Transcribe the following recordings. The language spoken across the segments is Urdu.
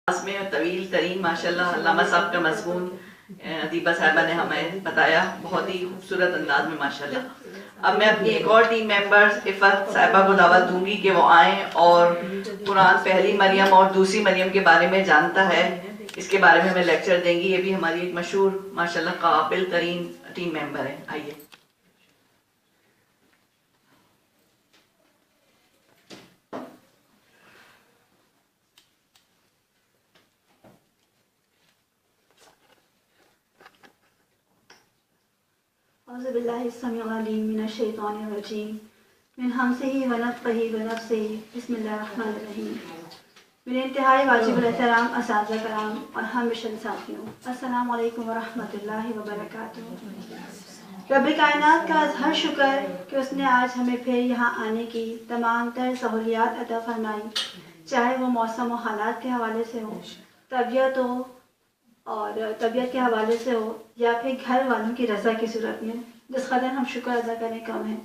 اس میں طویل ترین ماشاءاللہ علامہ صاحب کا مضمون ادیبہ صاحبہ نے ہمیں بتایا بہت ہی خوبصورت انداز میں ماشاءاللہ. اب میں اپنی ایک اور ٹیم ممبر عفت صاحبہ کو دعوت دوں گی کہ وہ آئیں اور قرآن پہلی مریم اور دوسری مریم کے بارے میں جانتا ہے، اس کے بارے میں ہمیں لیکچر دیں گی. یہ بھی ہماری ایک مشہور ماشاءاللہ قابل ترین ٹیم ممبر ہے. آئیے. اعوذ باللہ السمیع العلیم من الشیطان الرجیم من ہمزہ ونفخہ ونفثہ بسم اللہ الرحمن الرحیم. میرے انتہائی واجب الاحترام اساتذہ کرام اور ہم مشن ساتھیوں، السلام علیکم ورحمۃ اللہ وبرکاتہ. رب کائنات کا ہر شکر کہ اس نے آج ہمیں پھر یہاں آنے کی تمام تر سہولیات عطا فرمائی، چاہے وہ موسم و حالات کے حوالے سے ہو، طبیعت کے حوالے سے ہو، یا پھر گھر والوں کی رضا کی صورت میں، جس قدر ہم شکر ادا کریں کم ہے.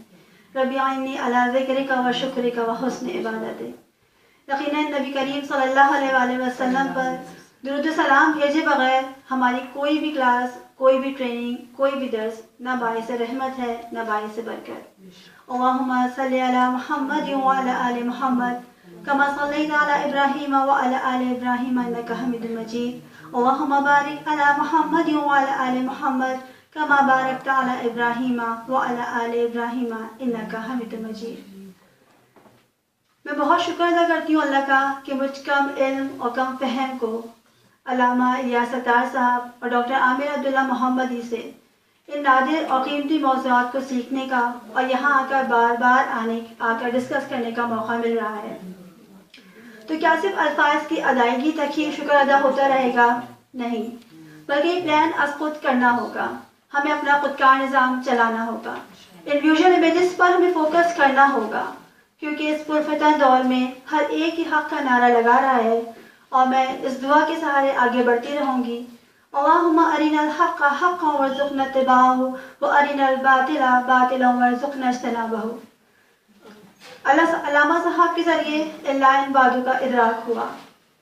ربی اعنی علی ذکرک و شکرک و حسن عبادتک. یقیناً نبی کریم صلی اللہ علیہ وآلہ وسلم پر درود و سلام بھیجے بغیر ہماری کوئی بھی کلاس، کوئی بھی ٹریننگ، کوئی بھی درس نہ باعث رحمت ہے نہ باعث برکت. اللہم صلی علی محمد وعلی آل محمد کما صلیت علی ابراہیم وعلی آل ابراہیم انک حمید مجید. اللہم بارک علی محمد وعلی آل محمد کما بارکت علی ابراہیم وعلی آل ابراہیم انک حمید مجید. میں بہت شکر ادا کرتی ہوں اللہ کا کہ مجھ کم علم اور کم فہم کو علامہ الیاس ستار صاحب اور ڈاکٹر عامر عبداللہ محمدی سے ان نادر اور قیمتی موضوعات کو سیکھنے کا اور یہاں آ کر بار بار آ کر ڈسکس کرنے کا موقع مل رہا ہے. تو کیا صرف الفاظ کی ادائیگی تک ہی شکر ادا ہوتا رہے گا؟ نہیں، بلکہ یہ پلان از خود کرنا ہوگا. ہمیں اپنا خودکار نظام چلانا ہوگا. ان ویژن امیجز پر ہمیں فوکس کرنا ہوگا، کیونکہ اس پرفتن دور میں ہر ایک ہی حق کا نعرہ لگا رہا ہے، اور میں اس دعا کے سہارے آگے بڑھتی رہوں گی. اللہم ارنا الحق حقا وارزقنا اتباعہ وارنا الباطل باطلا وارزقنا اجتنابہ. علامہ صاحب کے ذریعے اللہ ان باتوں کا ادراک ہوا.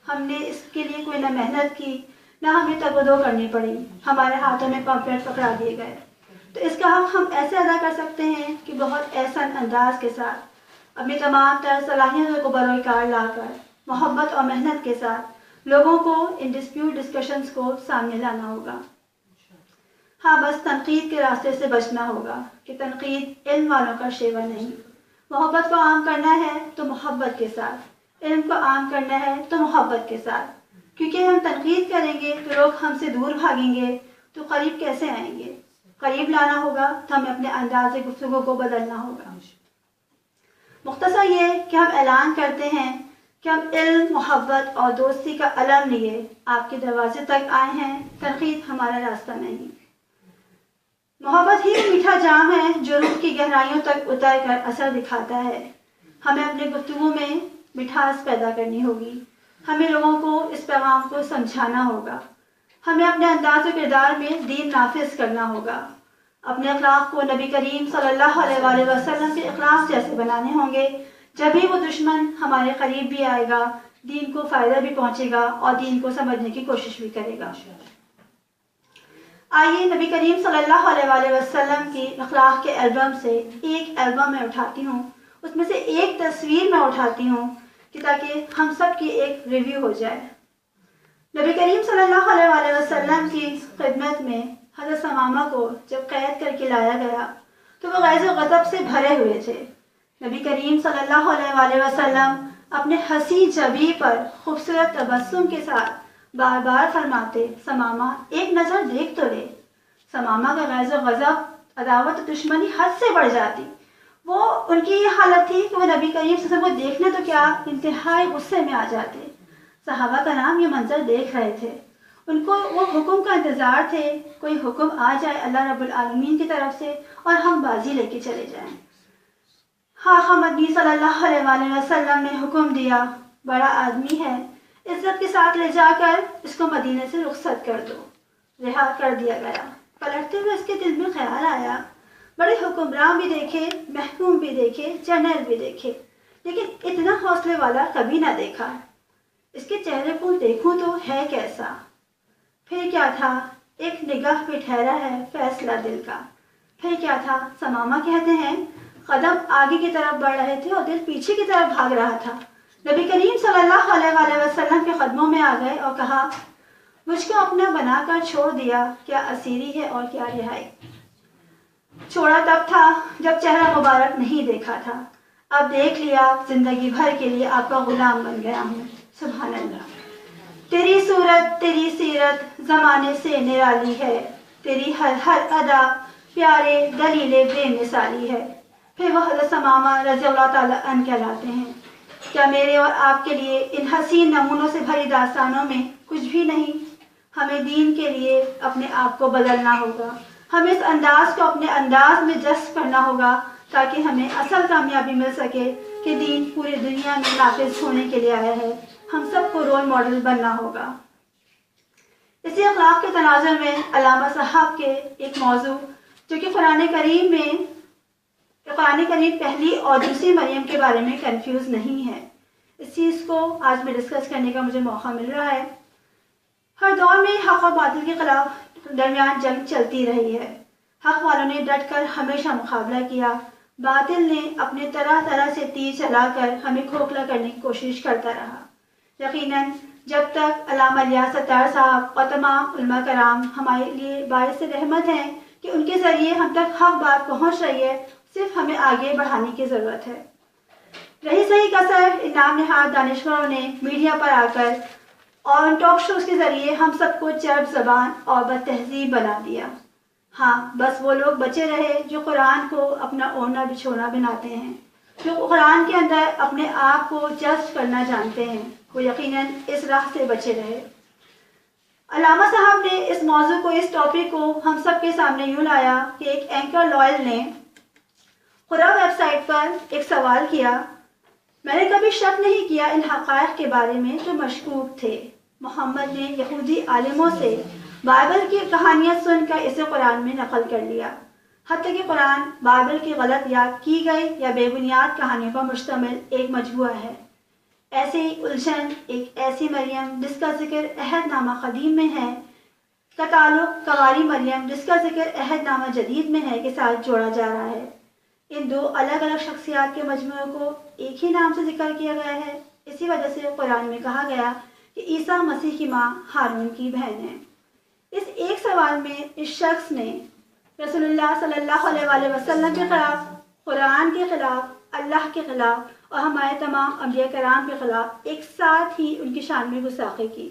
ہم نے اس کے لیے کوئی نہ محنت کی، نہ ہمیں تگ و دو کرنی پڑی. ہمارے ہاتھوں میں پمفلٹ پکڑا دیے گئے. تو اس کا حق ہم ایسے ادا کر سکتے ہیں کہ بہت احسن انداز کے ساتھ اپنی تمام تر صلاحیتوں کو بروئے لا کر محبت اور محنت کے ساتھ لوگوں کو ان ڈسپیوٹ ڈسکشنز کو سامنے لانا ہوگا. ہاں، بس تنقید کے راستے سے بچنا ہوگا کہ تنقید علم والوں کا شیوا نہیں. محبت کو عام کرنا ہے تو محبت کے ساتھ، علم کو عام کرنا ہے تو محبت کے ساتھ. کیونکہ ہم تنقید کریں گے تو لوگ ہم سے دور بھاگیں گے، تو قریب کیسے آئیں گے؟ قریب لانا ہوگا تو ہمیں اپنے انداز گفتگو کو بدلنا ہوگا. مختصر یہ کہ ہم اعلان کرتے ہیں کہ ہم علم، محبت اور دوستی کا علم لیے آپ کے دروازے تک آئے ہیں. تنقید ہمارا راستہ نہیں. محبت ہی میٹھا جام ہے جو روح کی گہرائیوں تک اتر کر اثر دکھاتا ہے. ہمیں اپنے گفتگو میں مٹھاس پیدا کرنی ہوگی. ہمیں لوگوں کو اس پیغام کو سمجھانا ہوگا. ہمیں اپنے انداز و کردار میں دین نافذ کرنا ہوگا. اپنے اخلاق کو نبی کریم صلی اللہ علیہ وآلہ وسلم کے اخلاق جیسے بنانے ہوں گے. جبھی وہ دشمن ہمارے قریب بھی آئے گا، دین کو فائدہ بھی پہنچے گا اور دین کو سمجھنے کی کوشش بھی کرے گا. آئیے نبی کریم صلی اللہ علیہ وآلہ وسلم کی اخلاق کے البم سے ایک البم میں اٹھاتی ہوں. اس میں سے ایک تصویر میں اٹھاتی ہوں کہ تاکہ ہم سب کی ایک ریویو ہو جائے. نبی کریم صلی اللہ علیہ وآلہ وسلم کی خدمت میں حضرت ثمامہ کو جب قید کر کے لایا گیا تو وہ غیظ و غضب سے بھرے ہوئے تھے. نبی کریم صلی اللہ علیہ وآلہ وسلم اپنے حسین جبین پر خوبصورت تبسم کے ساتھ بار بار فرماتے، ثمامہ ایک نظر دیکھ تو لے. ثمامہ کا غیظ و غضب، عداوت و دشمنی حد سے بڑھ جاتی. وہ ان کی یہ حالت تھی کہ وہ نبی کریم صلی اللہ علیہ وسلم کو دیکھنے تو کیا، انتہائی غصے میں آ جاتے. صحابہ کرام یہ منظر دیکھ رہے تھے. ان کو وہ حکم کا انتظار تھے، کوئی حکم آ جائے اللہ رب العالمین کی طرف سے اور ہم بازی لے کے چلے جائیں. ہاں مدنی صلی اللہ علیہ وآلہ وسلم نے حکم دیا، بڑا آدمی ہے، عزت کے ساتھ لے جا کر اس کو مدینے سے رخصت کر دو. رہا کر دیا گیا. پلٹتے ہوئے اس کے دل میں خیال آیا، بڑے حکمران بھی دیکھے، محکوم بھی دیکھے، جنرل بھی دیکھے، لیکن اتنا حوصلے والا کبھی نہ دیکھا. اس کے چہرے کو دیکھوں تو ہے کیسا، پھر کیا تھا ایک نگاہ پہ ٹھہرا ہے فیصلہ دل کا، پھر کیا تھا ثمامہ کہتے ہیں قدم آگے کی طرف بڑھ رہے تھے اور دل پیچھے کی طرف بھاگ رہا تھا۔ نبی کریم صلی اللہ علیہ وآلہ وسلم کے قدموں میں آ گئے اور کہا مجھ کو اپنا بنا کر چھوڑ دیا، کیا اسیری ہے اور کیا رہائی۔ چھوڑا تب تھا جب چہرہ مبارک نہیں دیکھا تھا، اب دیکھ لیا زندگی بھر کے لیے آپ کا غلام بن گیا ہوں۔ سبحان اللہ۔ تیری صورت تیری سیرت زمانے سے نرالی ہے، تیری ہر ادا پیارے دلیل بے مثالی ہے۔ پھر وہ حضرت ثمامہ رضی اللہ تعالیٰ عنہ کہلاتے ہیں۔ کیا میرے اور آپ کے لیے ان حسین نمونوں سے بھری داستانوں میں کچھ بھی نہیں؟ ہمیں دین کے لیے اپنے آپ کو بدلنا ہوگا، ہمیں اس انداز کو اپنے انداز میں جذب کرنا ہوگا تاکہ ہمیں اصل کامیابی مل سکے کہ دین پوری دنیا میں نافذ ہونے کے لیے آیا ہے۔ ہم سب کو رول ماڈل بننا ہوگا۔ اسی اخلاق کے تناظر میں علامہ صاحب کے ایک موضوع جو کہ قرآن کریم پہلی اور دوسری مریم کے بارے میں کنفیوز نہیں ہے، اس چیز کو آج میں ڈسکس کرنے کا مجھے موقع مل رہا ہے۔ ہر دور میں حق اور باطل کے خلاف درمیان جنگ چلتی رہی ہے۔ حق والوں نے ڈٹ کر ہمیشہ مقابلہ کیا، باطل نے اپنے طرح طرح سے تیر چلا کر ہمیں کھوکھلا کرنے کی کوشش کرتا رہا۔ یقیناً جب تک علامہ الیاس ستار صاحب اور تمام علماء کرام ہمارے لیے باعث رحمت ہیں کہ ان کے ذریعے ہم تک حق بات پہنچ رہی ہے، صرف ہمیں آگے بڑھانے کی ضرورت ہے۔ رہی صحیح کثر ان نام نہاد دانشوروں نے میڈیا پر آ کر اور ان ٹاک شوز کے ذریعے ہم سب کو چرب زبان اور بد تہذیب بنا دیا۔ ہاں، بس وہ لوگ بچے رہے جو قرآن کو اپنا اوڑھنا بچھونا بناتے ہیں، جو قرآن کے اندر اپنے آپ کو جذب کرنا جانتے ہیں، وہ یقیناً اس راہ سے بچے رہے۔ علامہ صاحب نے اس موضوع کو، اس ٹاپک کو ہم سب کے سامنے یوں لایا کہ ایک اینکر لوئل نے قرآ ویب سائٹ پر ایک سوال کیا، میں نے کبھی شک نہیں کیا ان حقائق کے بارے میں جو مشکوک تھے۔ محمد نے یہودی عالموں سے بائبل کی کہانیاں سن کر اسے قرآن میں نقل کر لیا، حتیٰ کہ قرآن بائبل کی غلط یا کی گئی یا بے بنیاد کہانیوں پر مشتمل ایک مجموعہ ہے۔ ایسی الجھن ایک ایسی مریم جس کا ذکر عہد نامہ قدیم میں ہے کا تعلق کنواری مریم جس کا ذکر عہد نامہ جدید میں ہے کے ساتھ جوڑا جا رہا ہے۔ ان دو الگ الگ شخصیات کے مجموعے کو ایک ہی نام سے ذکر کیا گیا ہے، اسی وجہ سے قرآن میں کہا گیا کہ عیسیٰ مسیح کی ماں ہارون کی بہن ہے۔ اس ایک سوال میں اس شخص نے رسول اللہ صلی اللہ علیہ وآلہ وسلم کے خلاف، قرآن کے خلاف، اللہ کے خلاف اور ہمارے تمام انبیاء کرام کے خلاف ایک ساتھ ہی ان کی شان میں گستاخی کی۔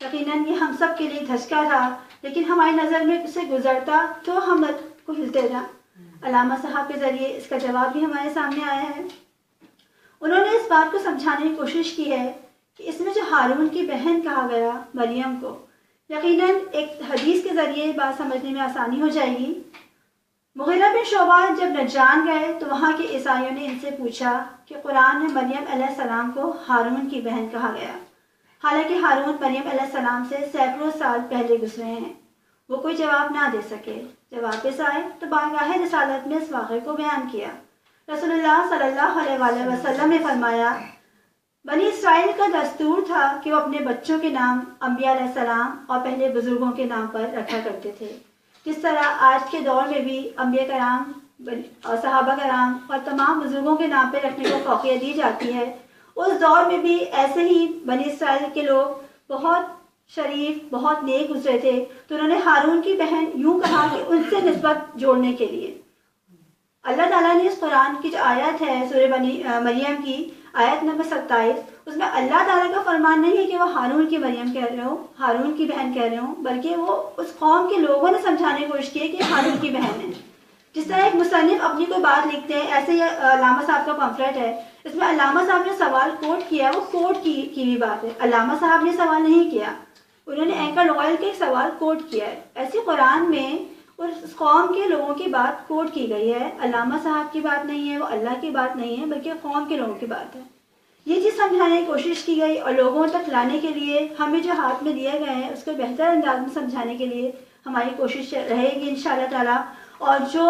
یقیناً یہ ہم سب کے لیے دھچکا تھا، لیکن ہماری نظر میں اسے گزرتا تو ہم کو ہلتے تھا۔ علامہ صاحب کے ذریعے اس کا جواب بھی ہمارے سامنے آیا ہے۔ انہوں نے اس بات کو سمجھانے کی کوشش کی ہے کہ اس میں جو ہارون کی بہن کہا گیا مریم کو، یقیناً ایک حدیث کے ذریعے بات سمجھنے میں آسانی ہو جائے گی۔ مغیرہ بن شعبہ جب نجران گئے تو وہاں کے عیسائیوں نے ان سے پوچھا کہ قرآن میں مریم علیہ السلام کو ہارون کی بہن کہا گیا، حالانکہ ہارون مریم علیہ السلام سے سینکڑوں سال پہلے گزرے ہیں۔ وہ کوئی جواب نہ دے سکے۔ جب واپس آئے تو بارگاہ رسالت میں اس واقعے کو بیان کیا۔ رسول اللہ صلی اللہ علیہ وآلہ وسلم نے فرمایا، بنی اسرائیل کا دستور تھا کہ وہ اپنے بچوں کے نام انبیاء علیہ السلام اور پہلے بزرگوں کے نام پر رکھا کرتے تھے، جس طرح آج کے دور میں بھی انبیاء کرام اور صحابہ کرام اور تمام بزرگوں کے نام پہ رکھنے کو فوقیت دی جاتی ہے۔ اس دور میں بھی ایسے ہی بنی اسرائیل کے لوگ بہت شریف، بہت نیک گزرے تھے، تو انہوں نے ہارون کی بہن یوں کہا کہ ان سے نسبت جوڑنے کے لیے۔ اللہ تعالیٰ نے اس قرآن کی جو آیت ہے سورہ بنی مریم کی آیت نمبر 27، اس میں اللہ تعالیٰ کا فرمان نہیں ہے کہ وہ ہارون کی مریم کہہ رہے ہوں، ہارون کی بہن کہہ رہے ہوں، بلکہ وہ اس قوم کے لوگوں نے سمجھانے کی کوشش کی ہے کہ ہارون کی بہن ہے۔ جس طرح ایک مصنف اپنی کوئی بات لکھتے ہیں، ایسے ہی علامہ صاحب کا پمفلٹ ہے، اس میں علامہ صاحب نے سوال کوٹ کیا، وہ کوٹ کی ہوئی بات ہے، علامہ صاحب نے سوال نہیں کیا، انہوں نے اینکر لوئل کے سوال کوٹ کیا ہے۔ ایسے قرآن میں اس قوم کے لوگوں کی بات کوٹ کی گئی ہے، علامہ صاحب کی بات نہیں ہے، وہ اللہ کی بات نہیں ہے، بلکہ قوم کے لوگوں کی بات ہے۔ یہ چیز سمجھانے کی کوشش کی گئی اور لوگوں تک لانے کے لیے ہمیں جو ہاتھ میں دیے گئے ہیں اس کو بہتر انداز میں سمجھانے کے لیے ہماری کوشش رہے گی انشاءاللہ تعالیٰ۔ اور جو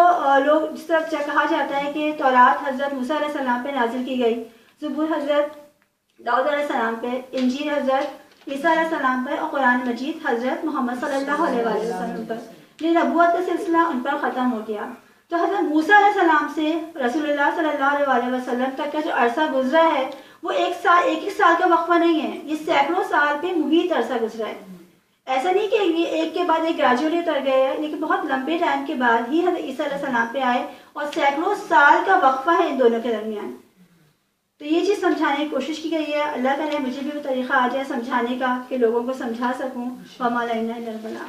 لوگ جس طرح کہا جاتا ہے کہ تورات حضرت موسیٰ علیہ السلام پہ نازل کی گئی، زبور حضرت داؤد علیہ السلام پہ، انجیل حضرت عیسیٰ علیہ السلام پر، اور قرآن مجید حضرت محمد صلی اللہ علیہ وآلہ وسلم پر. یہ نبوت کا سلسلہ ان پر ختم ہو گیا. تو حضرت موسیٰ علیہ السلام سے رسول اللہ صلی اللہ علیہ وآلہ وسلم تک کا جو عرصہ گزرا ہے وہ ایک ہی سال کا وقفہ نہیں ہے، یہ سینکڑوں سال پہ محیط عرصہ گزرا ہے. ایسا نہیں کہ یہ ایک کے بعد ایک گریجولی اتر گئے ہیں، لیکن بہت لمبے ٹائم کے بعد ہی حضرت عیسیٰ علیہ السلام پہ آئے، اور سینکڑوں سال کا وقفہ ہے ان دونوں کے درمیان. تو یہ چیز سمجھانے کی کوشش کی گئی ہے. اللہ کرے مجھے بھی وہ طریقہ آ جائے سمجھانے کا کہ لوگوں کو سمجھا سکوں. وما علینا الا البلاغ.